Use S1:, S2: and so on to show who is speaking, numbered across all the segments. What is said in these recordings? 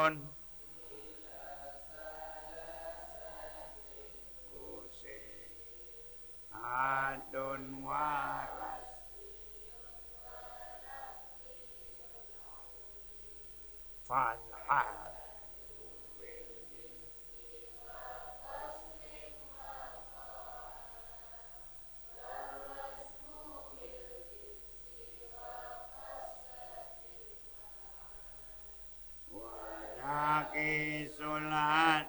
S1: Adun adun waras falhal walaki sulat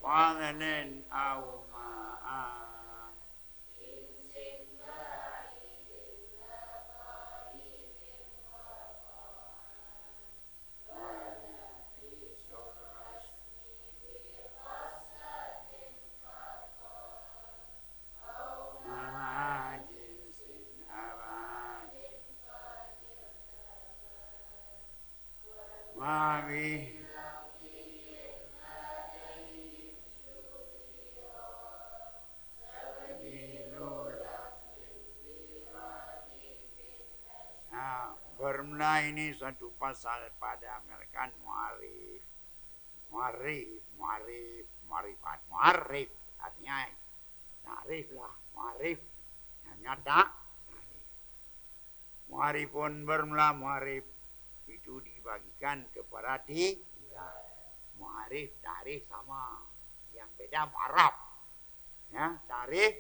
S1: fadlin au ma'a Wabi Nah, bermula ini suatu pasal pada amalkan mu'arif. Mu'arifat. Mu'arif artinya ta'rif lah, mu'arif. Nyata ta'rif. Mu'arifun bermula mu'arif itu dibagikan kepada tiga. Mu'arif, ta'rif sama. Yang beda mu'araf. Ya, ta'rif,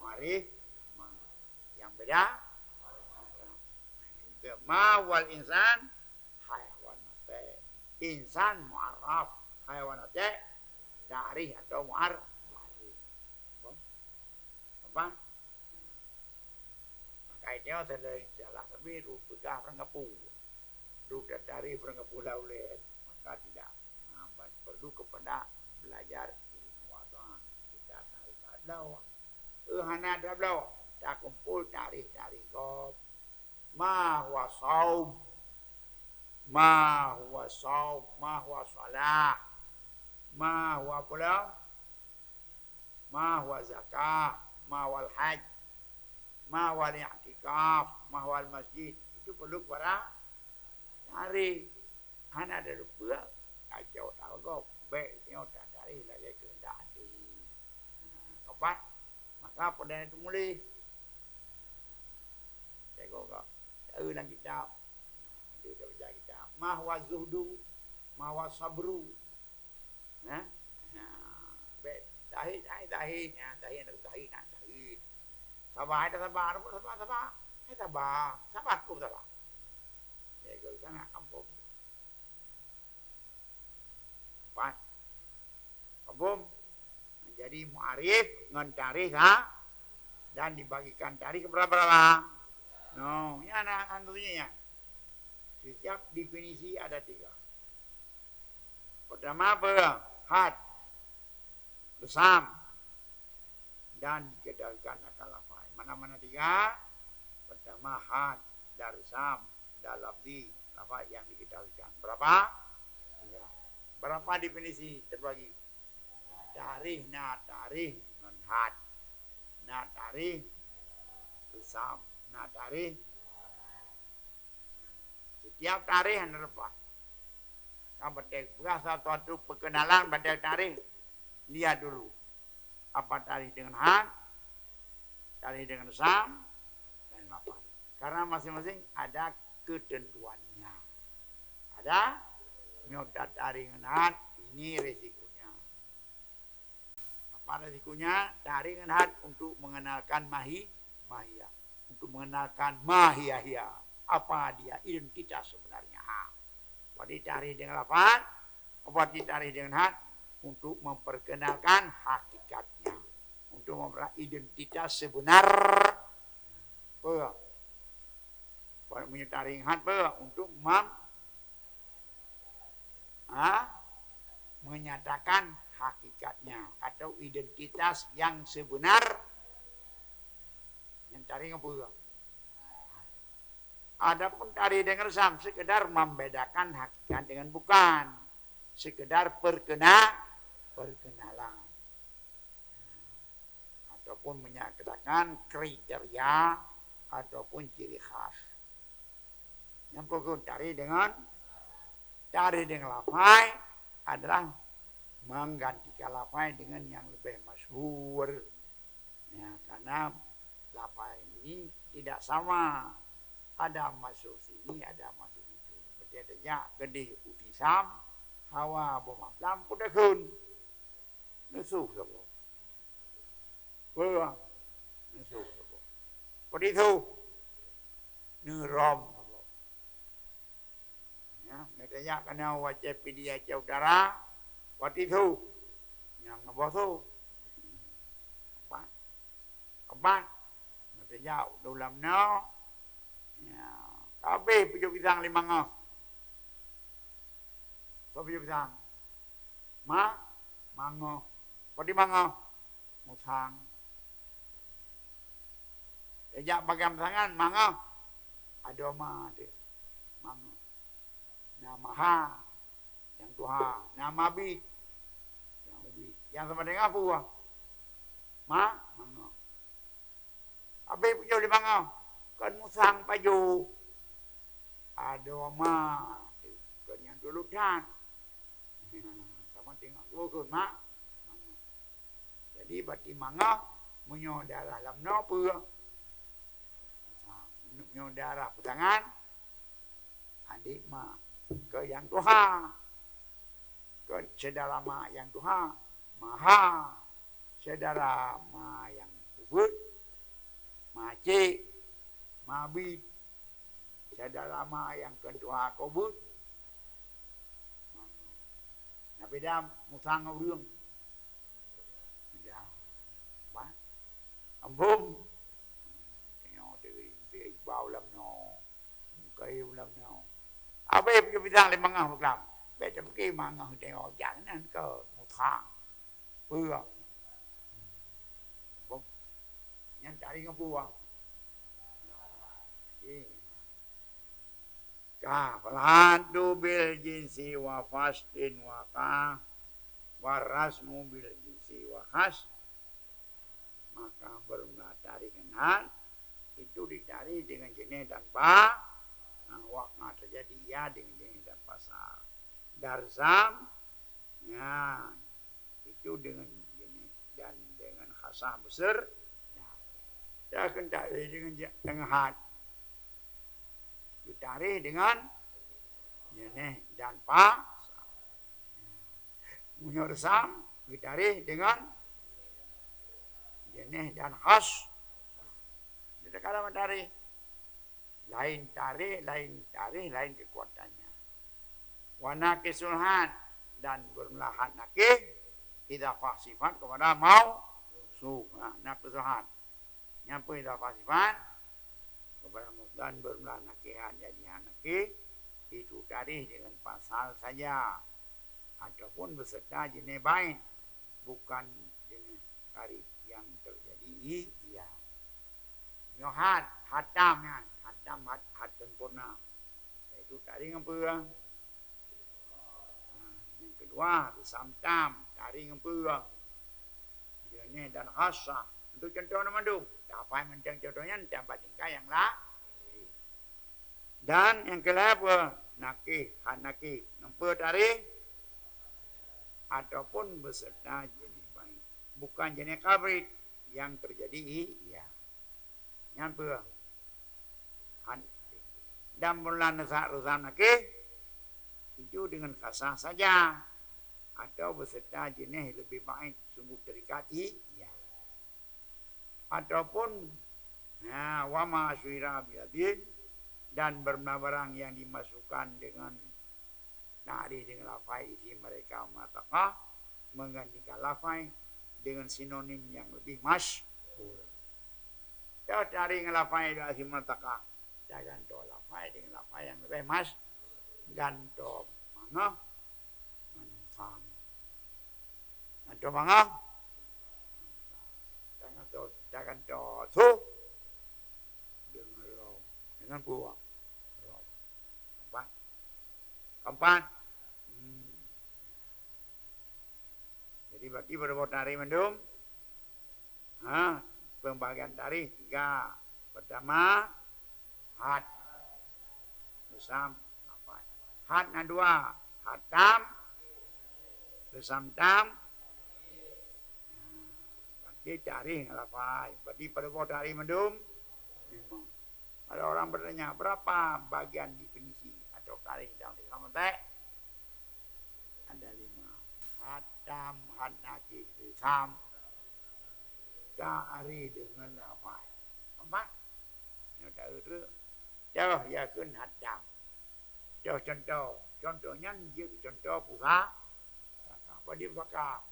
S1: mu'arif sama. Yang beda ma wal insan hayawanate. Insan mu'araf, hayawanate ta'rif atau mu'arif. Apa? Maka itu selain salah tapi pegang rengapu. Sudah dari rengapu laulet. Maka tidak perlu kepada belajar ilmu agama. Kita tarik adlaw. Hana adlaw. Tak kumpul tarik kop. Ma huwa saum, ma huwa salah, ma huwa pula, ma huwa zakah, ma huwa haj, ma huwa i'tikaf, ma huwa masjid. Itu perlu para cari. Hana ada lupa kacau tahu kok baik tengok tak cari lagi kehendak hati. Kapan? Maka pada itu mulai tengok kok dalam kitab dia baca kitab ma huwa zuhdu ma huwa sabru ha baik tahid sabar ku sabar dia kata sangat kampung apa kampung jadi mu'arif ngan tarikh dan dibagikan tarikh berapa? No, ini anak antunya ya. Setiap definisi ada tiga. Pertama apa? Had, lesam, dan dikendalikan akal lafaz. Mana-mana tiga? Pertama had, dan lesam, dan lafzi, lafaz yang dikendalikan. Berapa? Tiga. Berapa definisi terbagi? Tarikh, non had, tarikh, lesam. Nah, tarikh setiap tarikh yang lepas. Kamu berasa suatu perkenalan pada tarikh, lihat dulu apa tarikh dengan had, tarikh dengan sam, dan apa. Karena masing-masing ada ketentuannya. Ada nyota tarikh dengan had, ini resikonya. Apa resikonya? Tarikh dengan had untuk mengenalkan mahiyah. Untuk mengenalkan mahiyah, apa dia identitas sebenarnya. Apa dicari dengan lafaz, apa dicari dengan had, untuk memperkenalkan hakikatnya, untuk memperkenalkan identitas sebenar. Menyetari had untuk menyatakan hakikatnya atau identitas yang sebenar. Yang tari ngapa? Adapun tari dengan sam sekedar membedakan hakikat dengan bukan, sekedar perkenalan, ataupun menyatakan kriteria ataupun ciri khas. Yang pokok tari dengan Tari dengan lafai adalah menggantikan lafai dengan yang lebih masyhur. Ya, karena lafai ini tidak sama. Ada masuk sini, ada masuk situ. Betadanya gede utisam, hawa bomaplam pudakun. Nusuh sabo. Wah, nusuh sabo. Paditu, nurom sabo. Ya, betadanya kena wajah pedia caudara. Paditu, yang ngebosu. Kapan? Betadanya dalam no. Ya, kabeh pujuk pisang 5 ngah. So pujuk pisang. Mango. Padi mango. Musang. Ejak bagam sangan mango. Adoma tu. Mango. Nama ha. Yang tuha. Nama bi. Yang ubi. Yang sama dengan apa? Mango. Kabeh pujuk 5 ngah. Kan musang paju ada ma kan yang dulu dan sama tengok gua kan mak jadi bati manga munyo darah lam no pua munyo darah putangan adik ma ke yang tuha ke saudara ma yang tuha maha saudara ma yang ubud macik mabit saudara ma yang kedua kobut tapi dah musang urung dah apa ambung tengok dia bau lam no kai lam no apa yang bidang 5 ngah program betul ke mangah tengok jangan ke musang pura yang cari ngapua Falhadu bil jinsi wa fastin wa ka warasmu bil jinsi wa khas. Maka bermula tari kenal itu dicari dengan jenis dan pa. Nah, wakna terjadi ya dengan jenis dan pasal. Darzam ya itu dengan jenis dan dengan khasah besar. Saya akan cari dengan had. Ditarik dengan jenis dan pa. Munyorsam ditarik dengan jenis dan khas. Kita kalau tarik lain tarik, lain kekuatannya. Wana kesulhan dan bermelahat nakih tidak sifat kepada mau su. Nah kesulhan. Nyampu tidak sifat kepada dan bermula nakihan jadi nakih itu tarikh dengan pasal saja ataupun beserta jenis bain bukan jenis tarikh yang terjadi iya nyohat hatam hat sempurna itu tarikh apa yang kedua samtam tarikh apa jenis dan khasah untuk contoh nama dong apa yang contohnya dapat tingkah yang lah. Dan yang kelapa nakih, hanakih, nampak tarikh ataupun beserta jenis baik. Bukan jenis kabrit yang terjadi iya. Nampak. Dan bulan nasak rusam nakih itu dengan kasah saja atau beserta jenis lebih baik sungguh terikat iya. Ataupun wama syuira biadin dan barang yang dimasukkan dengan nari dengan lafai isi mereka matakah menggantikan lafai dengan sinonim yang lebih masyhur. Jauh dari lafai isi matakah jangan to lafai dengan lafai yang lebih ganto mana mantang ganto mana jangan to su dengan buah keempat jadi bagi berbuat tari mendung pembagian tari 3 pertama had usam hat na 2 hatam, resamtam, berarti cari ngelafai. Berarti pada waktu cari mendum 5. Ada orang bertanya berapa bagian definisi atau cari dalam Islam teh? Ada 5. Hatam, hanaki, resam, cari dengan lafai. 4. Yang tak ada. Jauh ya kun hatam. Jauh contohnya contoh pusat. Pada bakal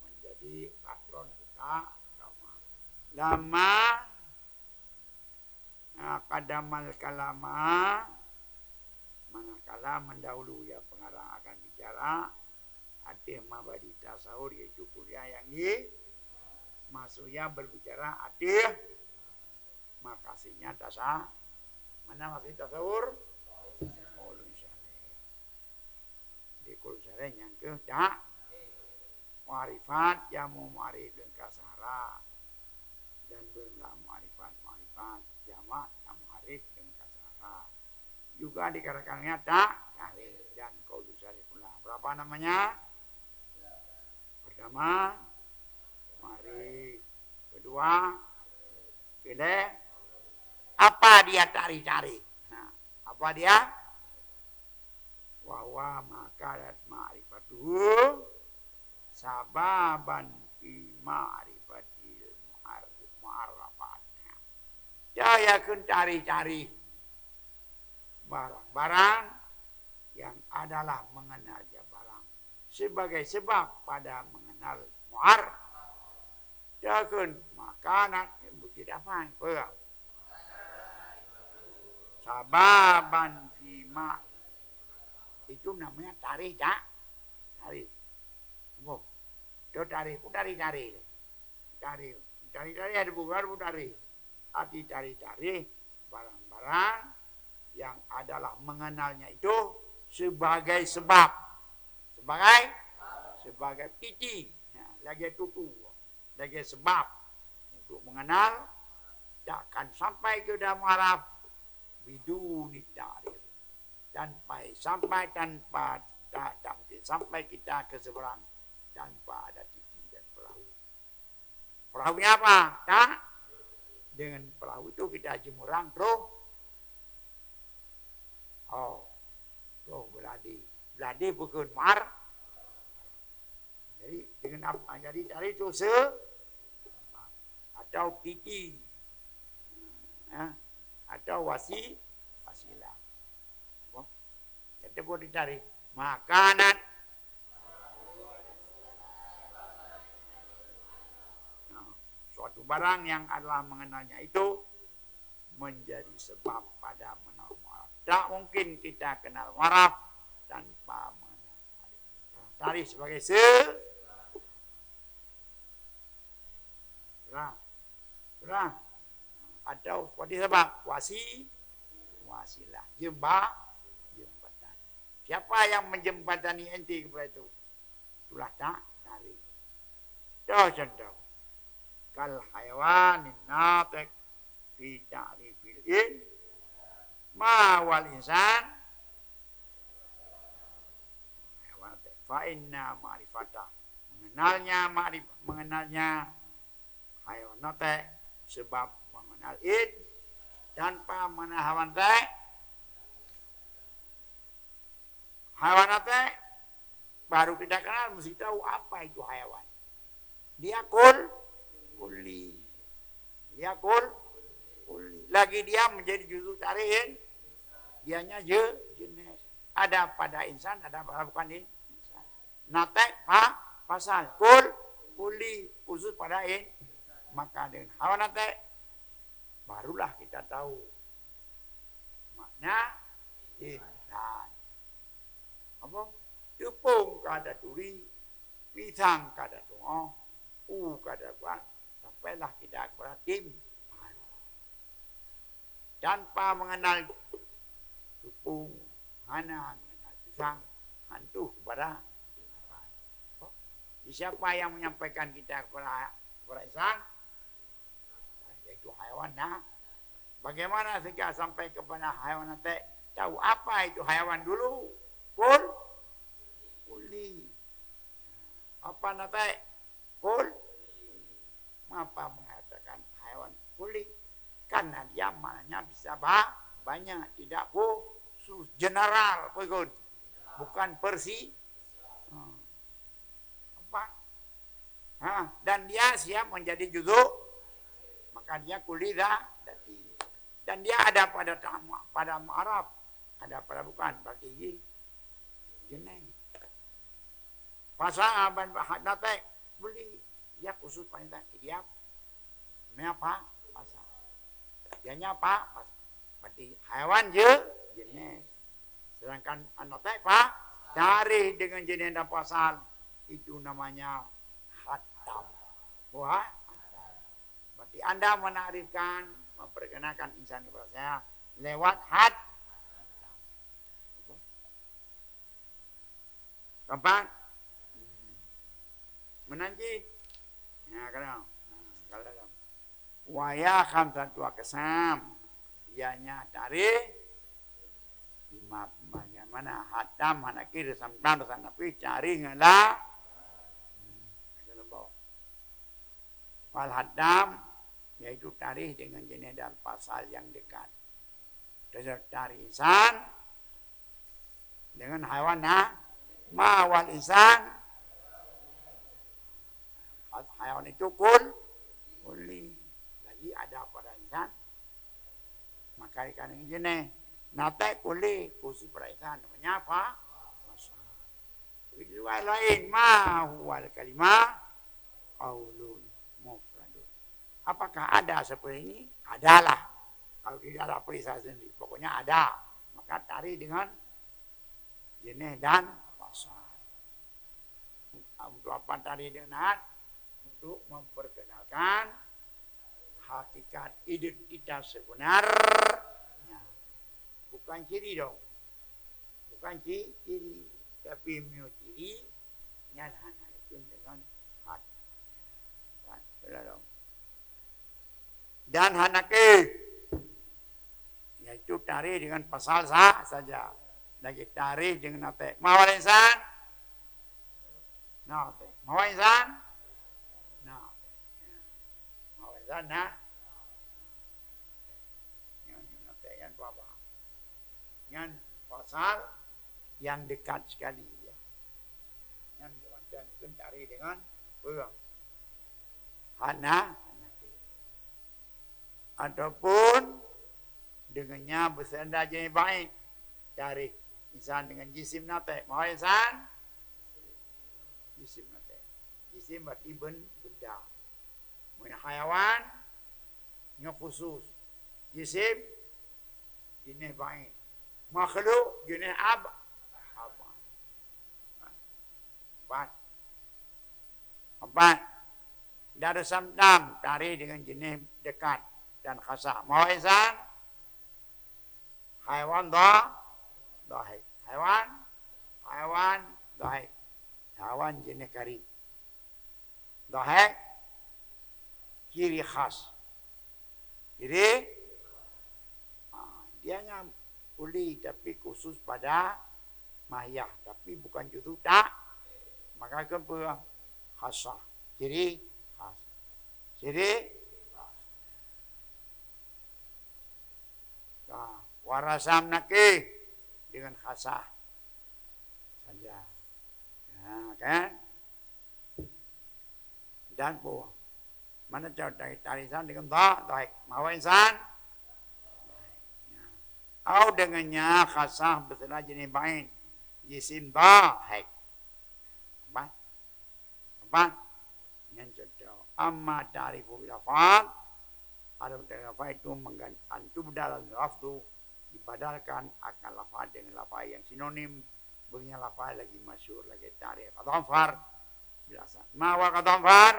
S1: menjadi patron kita lama kadamal kalama manakala mendahulu ya pengarang akan bicara atih mabadi tasawur yaitu kuliah yang ini maksudnya berbicara atih makasihnya tasa mana masih tasawur Kul syareh yang ke tak ma'rifat jamu ma'rif dan kasara dan berlah ma'rifat jamak yang ma'rif dan kasara juga dikatakannya tak syareh dan kul syareh pula. Berapa namanya? Pertama ma'rif, kedua pilih apa dia cari-cari. Nah, apa dia? Wa makalat ma'rifatuhu sababan fi ma'rifatil mu'arrafat. Saya akan cari-cari barang-barang yang adalah mengenal barang sebagai sebab pada mengenal mu'ar. Jangan makanan yang tidak faham. Sababan fi ma'rifat itu namanya tarikh tak? Tarikh. Oh. Itu tarikh, cari-cari ada bukan tarikh. Arti cari-cari barang-barang yang adalah mengenalnya itu sebagai sebab. Sebagai titik. Nah, lagi tutu. Lagi sebab untuk mengenal takkan sampai ke dalam araf biduni tarikh. Sampai tanpa sampai kita ke seberang tanpa ada titik dan perahu. Perahunya apa? Tak? Dengan perahu itu kita jemurang terus. Tuh beladi bukan mar. Jadi dengan apa? Jadi cari itu atau titik atau wasilah. Kita boleh dicari makanan. Nah, suatu barang yang adalah mengenalnya itu menjadi sebab pada mengenal maraf. Tak mungkin kita kenal maraf tanpa mengenal tarikh. Tarikh sebagai Surah. Atau seperti sebab wasilah jembatan. Siapa yang menjembatani ente kepada itu? Itulah tak tarikh. Contoh. Kal hayawanin natek fi ta'rifil ma wal insan hayawan fa inna ma'rifata mengenalnya hayawan natek sebab mengenal tanpa menahawan Hayawan baru kita kenal mesti tahu apa itu hayawan. Dia kulli. Lagi dia menjadi juzuk tarihin. Dianya jenis. Ada pada insan, ada pada bukan insan. Natek pasal kulli khusus pada maka dengan hayawan barulah kita tahu makna insan. Apa? Tepung kada turi, pisang kada tungo, kada kuat, sampailah kita beratim. Tanpa mengenal tepung, mengenal pisang, hantu kepada siapa yang menyampaikan kita kepada insan? Yaitu hayawan. Nah, bagaimana sehingga sampai kepada hayawan tahu apa itu hayawan dulu? kuli. Apa nate? Kul. Mengapa mengatakan hewan kuli? Karena dia maknanya bisa banyak, tidak khusus, general, bukan persi. Apa? Dan dia siap menjadi juzuk, maka dia kuli dati. Dan dia ada pada Arab, ada pada bukan, berarti jenis. Pasal aban bahat nate kuli, dia khusus pada dia. Apa? Pasal. Dianya apa? Pasal. Berarti hewan jenis. Sedangkan anak pak cari dengan jenis dan pasal itu namanya hatam. Wah, berarti Anda menakrifkan, memperkenalkan insan kepada saya lewat Gampang? Menanjit. Ya, kalau waya khamsatu aqsam. Ianya dari 5 pembagian. Mana hatam, mana kiri, sampan, tapi cari ngala. Fal hatam yaitu tarikh dengan jenis dan pasal yang dekat. Dari insan dengan hewan wal insan. Hewan itu kuli. Lagi ada pada insan. Maka ikan ini jenis. Nate kuli khusus pada insan. Namanya apa? Pasal. Begitu lain. Huwal kalimah qaulun mufradun. Apakah ada seperti ini? Adalah. Kalau tidak ada perisa sendiri. Pokoknya ada. Maka tarik dengan jenis dan pasal. Untuk apa tarik dengan? Untuk memperkenalkan hakikat identitas sebenarnya. Bukan ciri dong. Bukan ciri. Tapi ciri. Nyalhana itu dengan hat. Dan hanake yaitu tarik dengan pasal saja. Lagi tarik dengan nate. Mawal insan? Nate. Mawal insan? Nate. Mawal insan nate yang apa? Yang pasal yang dekat sekali ya. Yang diwancang itu tarik dengan ataupun dengannya bersenda jenis baik dari insan dengan jisim nate. Mau insan? Jisim nate. Jisim berarti benda. Mau hayawan? Nya khusus. Jisim jenis baik. Makhluk jenis abad. Empat. Dari samdam tarik dengan jenis dekat dan khasah. Mau insan? Haiwan dahik. Haiwan dahik. Haiwan jenis kari. Dahik ciri khas. Jadi dianya kuli tapi khusus pada mahiyah tapi bukan juzuk tak. Maka kan khasah. Ciri khas. Jadi warasam naki dengan khasah saja. Ya, kan? Dan mana jauh dari tarisan dengan baik. Mau insan? Ya. Atau dengannya khasah betul jenis baik. Jisim baik. Apa? Yang contoh. Amma ta'rifu bilafad. Ada lafaz itu mengganti dalam lafaz dibadalkan akan lafaz dengan lafaz yang sinonim. Begini lafaz lagi masyhur lagi tarikh. Qadhanfar biasa. Mawa qadhanfar?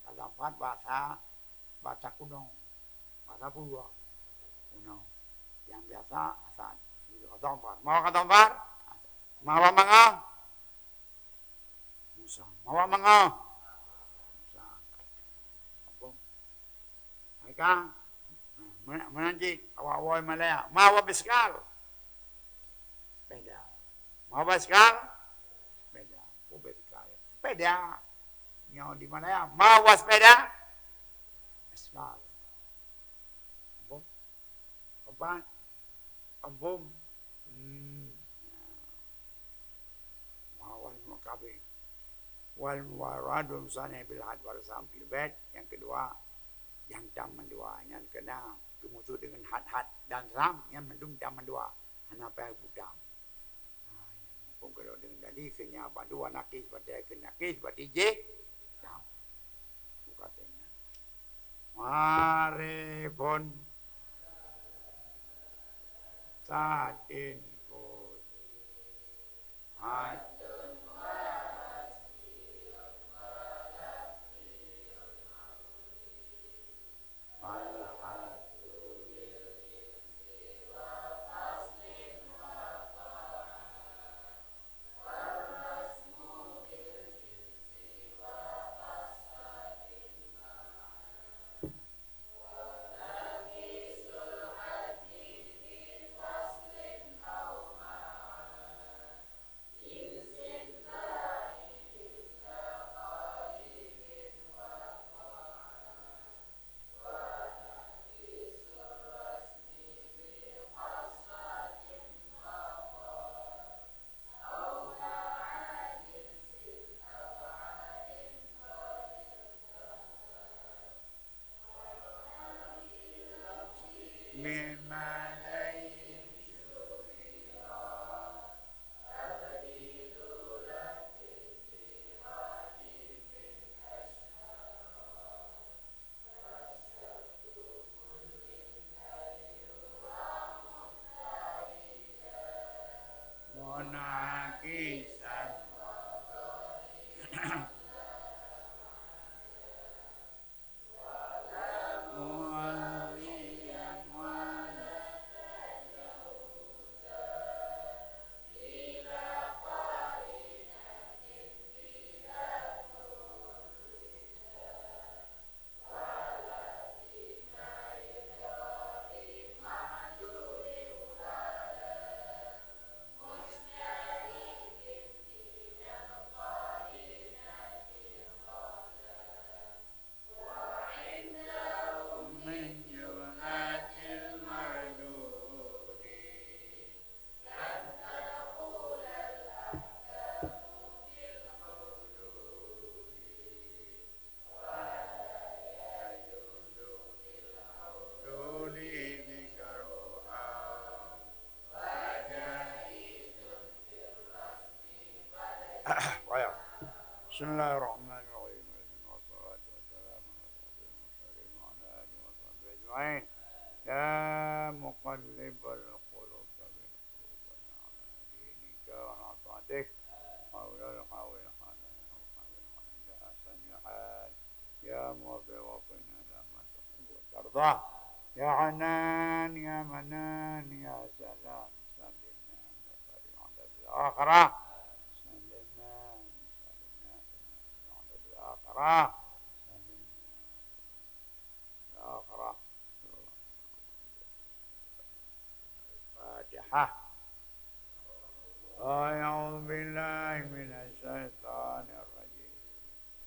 S1: Qadhanfar bahasa kuno. Bahasa Purwa. Kuno. Yang biasa asal. Qadhanfar. Mawa qadhanfar? Mawa mangah? Musa. Mawa mangah? Mereka menanti awal-awal Malaya. Mawa biskal. Beda. Mau basikal? Sepeda. Oh, basikal. Sepeda. Nyawa di mana ya? Mau sepeda? Basikal. Ambung. Kapan? Ambung. Wal mukabe. Wal waradun sana bil had wal sampil bed. Yang kedua, yang taman dua. Yang kena kemusuh dengan had dan ram. Yang mendung taman dua. Hanapa budam. Kung kalau dengan tadi kenya dua nakis pada kena nakis pada je. Katanya. Mari pun satin pun بسم الله الرحمن الرحيم والصلاة والسلام على أشرف المرسلين وعلى آله وصحبه أجمعين يا مقلب القلوب ثبت قلوبنا على دينك وعلى طاعتك حول الحول حالنا وحول حالنا أحسن حال يا موفقنا لما تحب وترضى يا حنان يا منان يا سلام سلمنا على الآخرة الآخرة الفاتحة أعوذ بالله من الشيطان الرجيم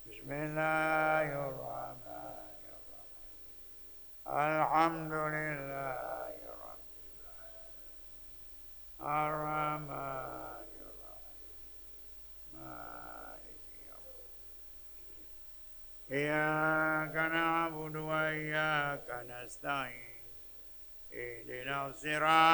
S1: بسم الله الرحمن الرحيم الحمد لله رب العالمين الرحمن إياك نعبد وإياك نستعين اهدنا الصراط